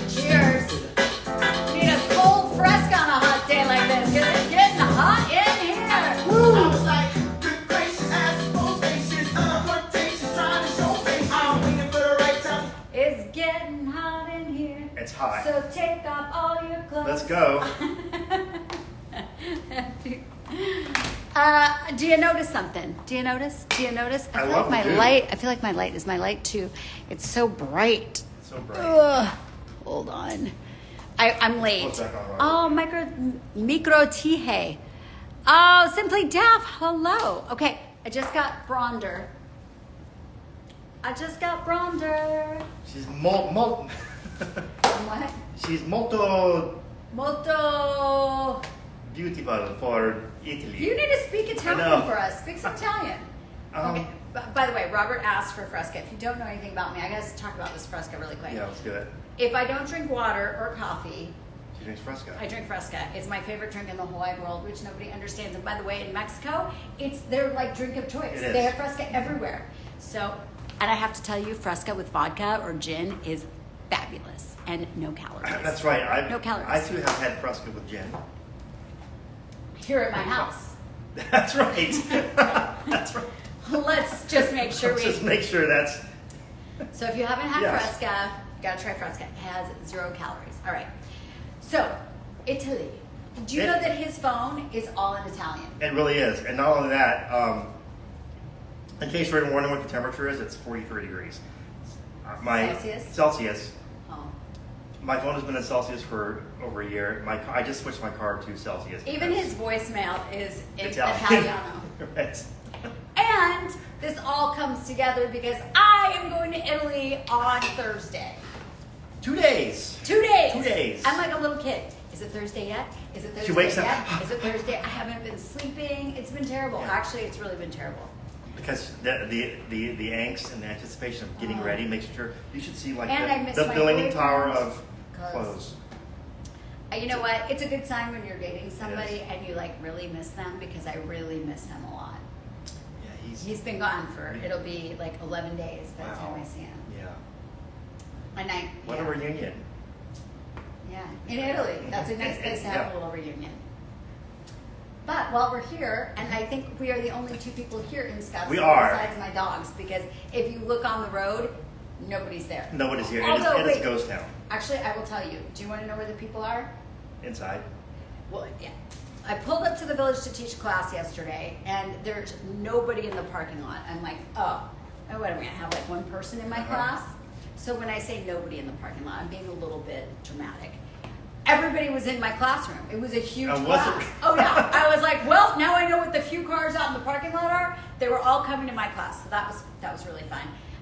Cheers. We need a cold Fresca on a hot day like this because it's getting hot in here. I was like, good gracious, ass full faces, flirtatious, trying to show face. I'm waiting for the right time. It's getting hot in here. It's hot. So take off all your clothes. Let's go. Do you notice something? Do you notice? I love my the dew. light. I feel like my light is my light too. It's so bright. So bright. Ugh. Hold on. I'm late. What's that called, Oh, Robert? micro tihe. Oh, Simply Deaf. Hello. Okay, I just got Bronder. She's What? She's molto Molto. beautiful for Italy. You need to speak I Italian know. for us. Speak some Italian. Okay. By the way, Robert asked for Fresca. If you don't know anything about me, I gotta talk about this Fresca really quick. Yeah, let's do it. If I don't drink water or coffee, She drinks Fresca. I drink Fresca. It's my favorite drink in the whole wide world, which nobody understands. And by the way, in Mexico, it's their like drink of choice. It is. They have Fresca everywhere. So, and I have to tell you, Fresca with vodka or gin is fabulous and no calories. That's right. No calories. I too have had Fresca with gin. Here at my house. That's right. That's right. Let's just make sure Let's just make sure that's. So if you haven't had Yes. Fresca, you gotta try Fresca. It has 0 calories. All right. So, Italy. Do you know that his phone is all in Italian? It really is. And not only that, in case you're wondering what the temperature is, it's 43 degrees. Celsius. Oh. My phone has been in Celsius for over a year. I just switched my car to Celsius. Even his voicemail is in Italian. Italiano. Right. And this all comes together because I am going to Italy on Thursday. 2 days. 2 days. 2 days. I'm like a little kid. Is it Thursday yet? Is it Thursday She wakes up. yet? Is it Thursday? I haven't been sleeping. It's been terrible. Yeah. Actually, it's really been terrible. Because the angst and the anticipation of getting ready makes sure you should see like And I miss the my Leaning Tower boyfriend, of 'cause- clothes. You know what? It's a good sign when you're dating somebody Yes. and you like really miss them because I really miss him a lot. Yeah, He's been gone for, it'll be like 11 days by the Wow. time I see him. Yeah. And I, What yeah. a reunion. Yeah, in Italy. That's a nice And- place to and- have yeah. a little reunion. But while we're here, and I think we are the only 2 people here in Scottsdale We are. besides my dogs, because if you look on the road, nobody's there. Nobody's here. Although, it is wait. a ghost town. Actually, I will tell you. Do you want to know where the people are? Inside. Well, yeah. I pulled up to the village to teach class yesterday, and there's nobody in the parking lot. I'm like, oh, what am I gonna have like 1 person in my class? So when I say nobody in the parking lot, I'm being a little bit dramatic. Everybody was in my classroom. It was a huge Oh, was class. it? Oh yeah. I was like, well, now I know what the few cars out in the parking lot are. They were all coming to my class, so that was really fun.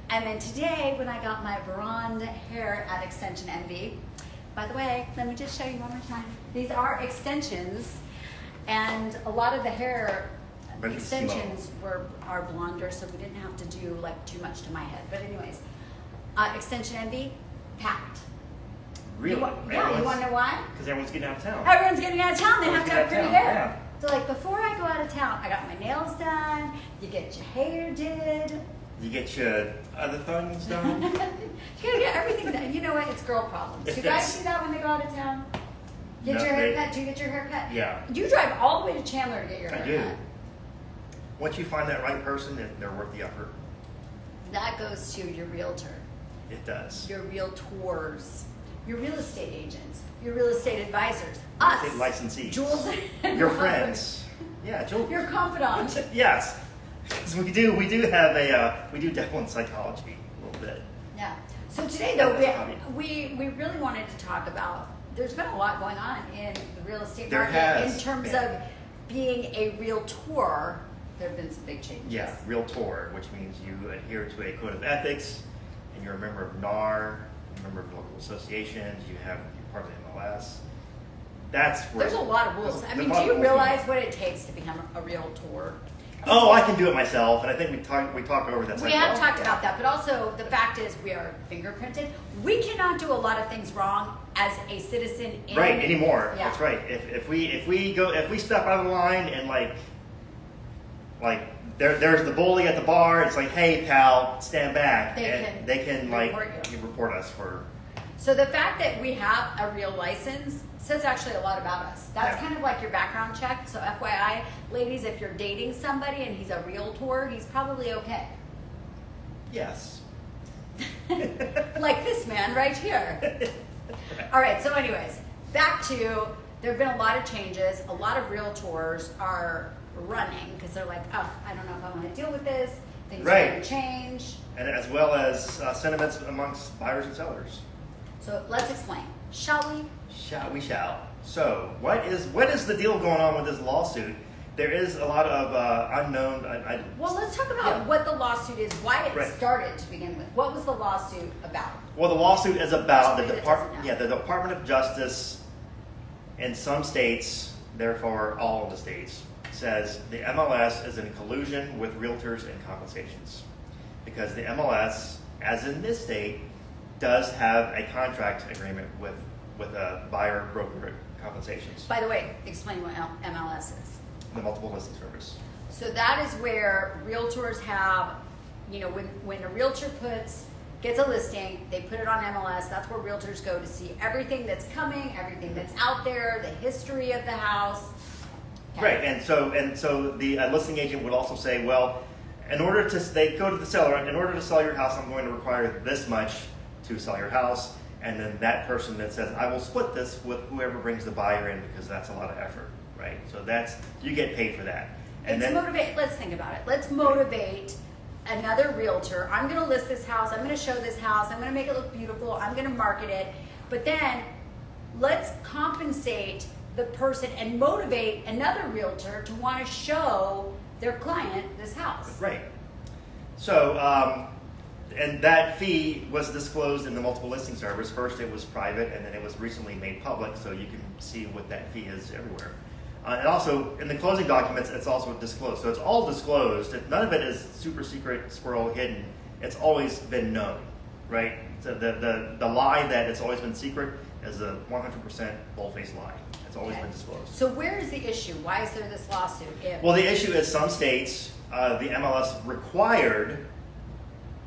And then today, when I got my blonde hair at Extension Envy, by the way, let me just show you one more time. These are extensions, and a lot of the hair extensions are blonder, so we didn't have to do like too much to my head. But anyways, Extension Envy, packed. Really? You want to know why? Because everyone's getting out of town. Everyone's getting out of town. They have to have pretty Everyone's getting out hair. of town, So like before I go out of town, I got my nails done. You get your hair did. You get your other things done. You gotta get everything done. You know what? It's girl problems. Do guys do that when they go out of town? Get No, your hair cut? Do you get your hair cut? Yeah. You drive all the way to Chandler to get your I hair do. cut. Once you find that right person, they're worth the effort. That goes to your realtor, It does. your realtors, your real estate agents, your real estate advisors, us, Real estate licensees. Jules, Your friends. Yeah, Joel. your confidant. Yes. 'Cause we do have we do dabble in psychology a little bit. Yeah. So today, though, That's hobby. we really wanted to talk about. There's been a lot going on in the real estate There market has in terms been. of being a realtor. There have been some big changes. Yeah, realtor, which means you adhere to a code of ethics, and you're a member of NAR, a member of local associations. You're part of the MLS. That's where There's a lot of rules. I mean, do you realize what it takes to become a realtor? Oh, I can do it myself, and I think we talked over that. We have talked about that, but also the fact is we are fingerprinted. We cannot do a lot of things wrong as a citizen. Right anymore. Yeah. That's right. If we step out of the line and like there's the bully at the bar. It's like, hey, pal, stand back. They can like report you. report us for. So the fact that we have a real license says actually a lot about us. That's Yeah. kind of like your background check. So FYI, ladies, if you're dating somebody and he's a realtor, he's probably okay. Yes. Like this man right here. All right, so anyways, back to, there have been a lot of changes. A lot of realtors are running because they're like, oh, I don't know if I want to deal with this. Things are Right. going to change. And as well as sentiments amongst buyers and sellers. So let's explain, shall we? We shall. So, what is the deal going on with this lawsuit? There is a lot of unknown. Well, let's talk about Yeah. what the lawsuit is, why it Right. started to begin with. What was the lawsuit about? Well, the lawsuit is about Somebody that doesn't know. the Department of Justice in some states, therefore all of the states, says the MLS is in collusion with realtors and compensations. Because the MLS, as in this state, does have a contract agreement with a buyer broker compensations, By the way, explain what MLS is. the multiple listing service. So that is where realtors have, when a realtor gets a listing, they put it on MLS. That's where realtors go to see everything that's coming, everything that's out there, the history of the house. Okay. Right, and so the listing agent would also say, well, they go to the seller, in order to sell your house, I'm going to require this much to sell your house, and then that person that says, I will split this with whoever brings the buyer in because that's a lot of effort, right? So you get paid for that. And Let's think about it. Let's motivate another realtor. I'm going to list this house. I'm going to show this house. I'm going to make it look beautiful. I'm going to market it. But then let's compensate the person and motivate another realtor to want to show their client this house. Right. So, and that fee was disclosed in the multiple listing service. First it was private, and then it was recently made public, so you can see what that fee is everywhere. And also, in the closing documents, it's also disclosed. So it's all disclosed. None of it is super secret, squirrel, hidden. It's always been known, right? So the lie that it's always been secret is a 100% bold-faced lie. It's always been disclosed. So where is the issue? Why is there this lawsuit? Well, the issue is some states, the MLS required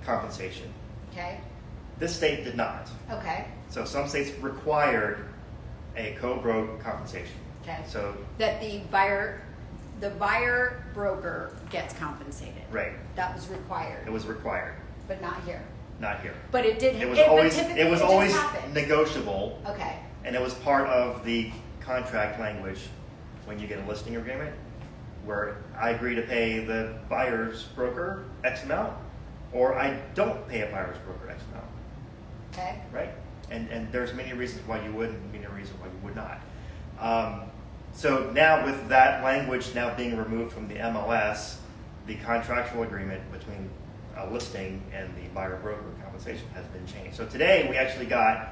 compensation. Okay. This state did not. Okay. So some states required a co-broke compensation. Okay. So that the buyer broker gets compensated. right, That was required. it was required, But not here. not here. But it did. It was but always typically it was just always happened. negotiable, Okay. and it was part of the contract language when you get a listing agreement, where I agree to pay the buyer's broker X amount, or I don't pay a buyer's broker X amount. Okay. Right? And there's many reasons why you would and many reasons why you would not. So now with that language now being removed from the MLS, the contractual agreement between a listing and the buyer broker compensation has been changed. So today we actually got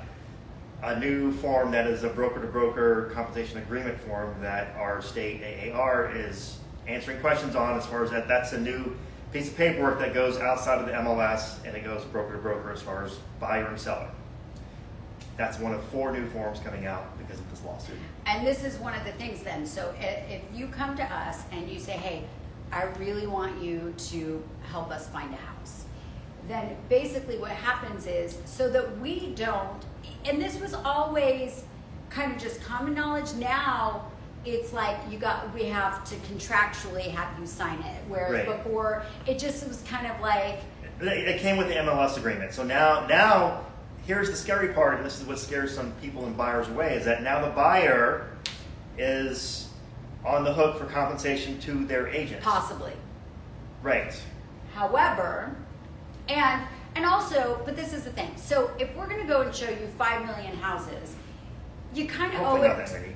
a new form that is a broker-to-broker compensation agreement form that our state AAR is answering questions on as far as that. That's a new piece of paperwork that goes outside of the MLS and it goes broker-to-broker as far as buyer and seller. That's one of 4 new forms coming out because of this lawsuit. And this is one of the things then. So if you come to us and you say, hey, I really want you to help us find a house, then basically what happens is, so that we don't, and this was always kind of just common knowledge, now it's like we have to contractually have you sign it, whereas Right. before it just was kind of like, It came with the MLS agreement. So now here's the scary part, and this is what scares some people and buyers away, is that now the buyer is on the hook for compensation to their agent. possibly. Right. However, and also, but this is the thing. So if we're going to go and show you 5 million houses, you kind of owe Hopefully not that it many.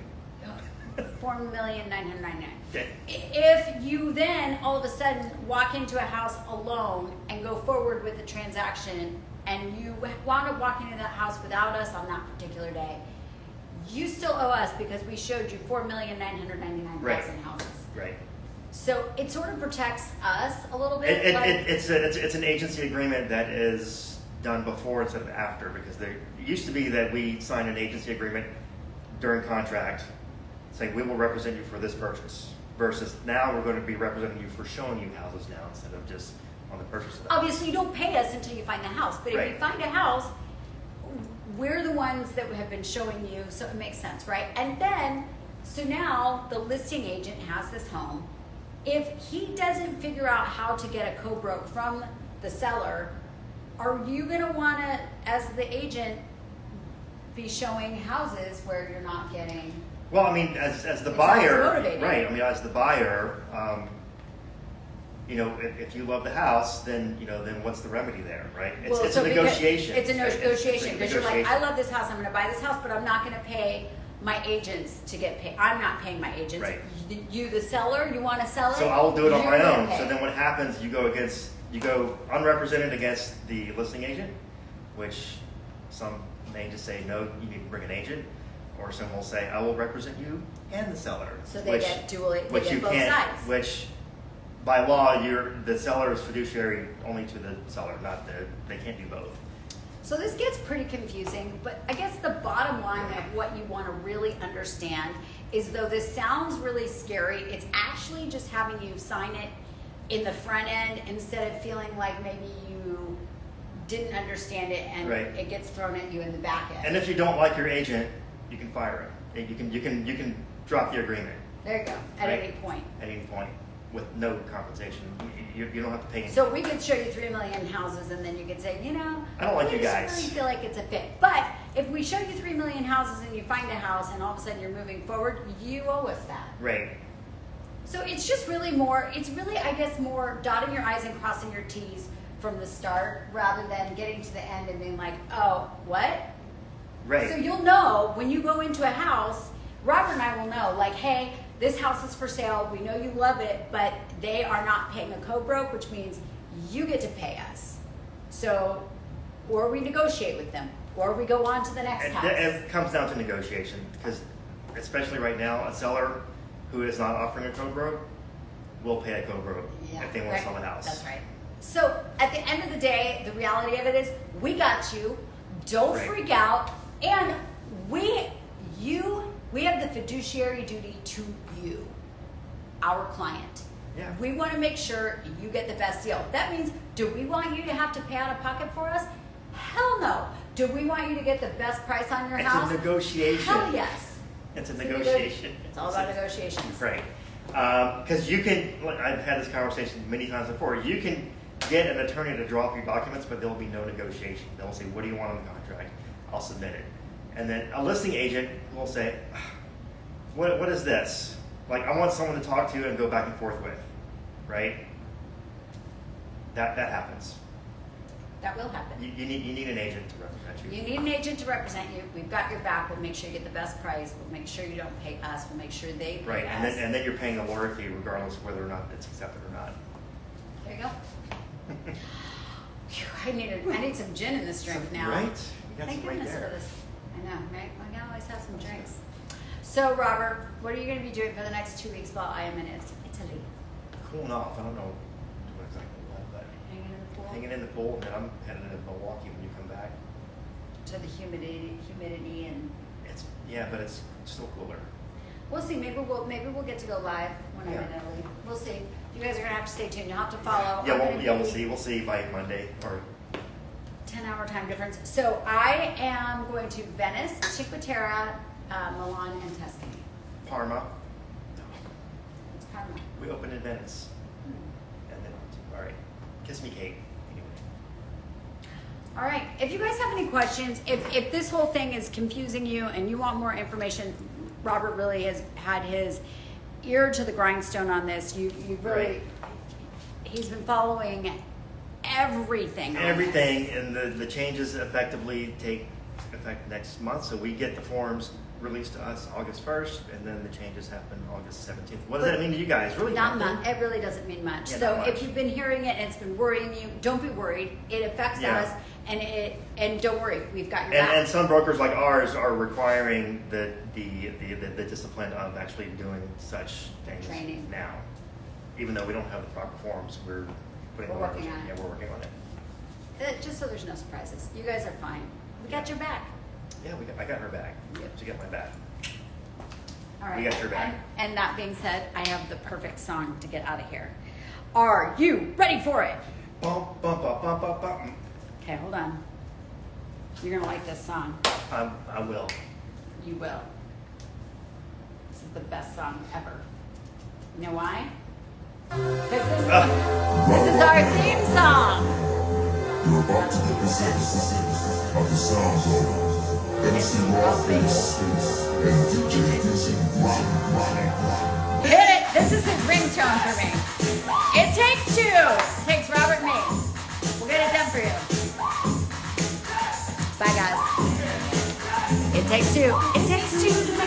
4,999,000. Okay. If you then all of a sudden walk into a house alone and go forward with the transaction, and you wound up walking into that house without us on that particular day, you still owe us because we showed you 4,999,000 Right. houses. Right. So it sort of protects us a little bit. It's an agency agreement that is done before instead of after, because there used to be that we signed an agency agreement during contract saying we will represent you for this purchase. versus now we're going to be representing you for showing you houses now instead of just on the purchase of the house. Obviously, you don't pay us until you find the house, but if Right. you find a house, we're the ones that have been showing you, so it makes sense, right? And then, so now the listing agent has this home. If he doesn't figure out how to get a co-broke from the seller, are you gonna wanna, as the agent, be showing houses where you're not getting? Well, I mean, as the It's always buyer, motivating. right? I mean, as the buyer, you know, if you love the house, then you know, then what's the remedy there, right? It's, Well, it's so a because- negotiation. It's a negotiation It's a because you're like, negotiation. I love this house. I'm going to buy this house, but I'm not going to pay my agents to get paid. I'm not paying my agents. Right. You, the seller, you want to sell it. So I'll do it on you're my gonna own. pay. So then what happens? You go unrepresented against the listing agent, which some may just say no, you need to bring an agent, or some will say I will represent you and the seller. So they which, get dual. They which get you both can't, sides. which by law the seller is fiduciary only to the seller, not they can't do both. So this gets pretty confusing, but I guess the bottom line of what you want to really understand is, though this sounds really scary, it's actually just having you sign it in the front end instead of feeling like maybe you didn't understand it and Right. it gets thrown at you in the back end. And if you don't like your agent, you can fire him. You can drop the agreement There you go, at Right. any point. at any point with no compensation. You don't have to pay anything. So we could show you 3 million houses and then you could say, you know, I don't like you just guys. really feel like it's a fit. But if we show you 3 million houses and you find a house and all of a sudden you're moving forward, you owe us that. Right. So it's just really more, it's really, I guess, more dotting your I's and crossing your T's from the start rather than getting to the end and being like, oh, what? Right. So you'll know when you go into a house, Robert and I will know, like, hey, this house is for sale. We know you love it, but they are not paying a co-broke, which means you get to pay us. So, or we negotiate with them, or we go on to the next house. It comes down to negotiation because, especially right now, a seller who is not offering a co-broke will pay a co-broke if they want to sell the house. That's right. So at the end of the day, the reality of it is we got you. Don't Right. freak out. And we have the fiduciary duty to you, our client. Yeah. We want to make sure you get the best deal. That means, do we want you to have to pay out of pocket for us? Hell no. Do we want you to get the best price on your It's house? a negotiation. Hell yes. It's a It's a negotiation. It's all about negotiations. Right. Because you can, I've had this conversation many times before, you can get an attorney to draw up your documents, but there will be no negotiation. They'll say, what do you want on the contract? I'll submit it. And then a listing agent will say, what is this? Like, I want someone to talk to and go back and forth with, right? That happens. That will happen. You need an agent to represent you. You need an agent to represent you. We've got your back. We'll make sure you get the best price. We'll make sure you don't pay us. We'll make sure they pay Right, us. and then you're paying a lawyer fee regardless of whether or not it's accepted or not. There you go. Phew, I need some gin in this drink now. Right? You got Thank some right goodness there. for this. I know, right? I gotta always have some drinks. So, Robert, what are you going to be doing for the next 2 weeks while I am in Italy? Cooling off. I don't know what exactly what, but Hanging in the pool? hanging in the pool, and then I'm headed to Milwaukee when you come back. To the humidity, and But it's still cooler. we'll see. Maybe we'll get to go live when I'm Yeah. in Italy. We'll see. You guys are gonna have to stay tuned. You'll have to follow. Yeah, I'm gonna we'll be- see. We'll see by Monday or 10-hour time difference. So I am going to Venice, Cinque Terre, Milan, and Tuscany. Parma. It's Parma. We opened in Venice, Hmm. and then all right, kiss me, Kate. Anyway. All right. If you guys have any questions, if this whole thing is confusing you and you want more information, Robert really has had his ear to the grindstone on this. You really, Right. he's been following everything. on Everything, this. and the changes effectively take effect next month. So we get the forms released to us August 1st, and then the changes happen August 17th. What does that mean to you guys? Really Not nothing. much. It really doesn't mean much. Yeah, So not if much. you've been hearing it and it's been worrying you, don't be worried. It affects Yeah. us, and don't worry, we've got your And back. some brokers like ours are requiring the discipline of actually doing such things Training. now. Even though we don't have the proper forms, we're putting We're the working on it. Yeah, we're working on it. Just so there's no surprises. You guys are fine. We got your back. Yeah, I got her back. Yep. She got my back. All right. We got your back. And that being said, I have the perfect song to get out of here. Are you ready for it? Bump, bump, bump, bump, bump, bump. Okay, hold on. You're gonna like this song. I will. You will. This is the best song ever. You know why? This is our theme song. You're about to get possessed of the sounds of MC Rawface and DJ Dizzy Rock. Hit it! This is his ringtone for me. It takes two. It takes Robert and me. We'll get it done for you. Bye, guys. It takes two. It takes two.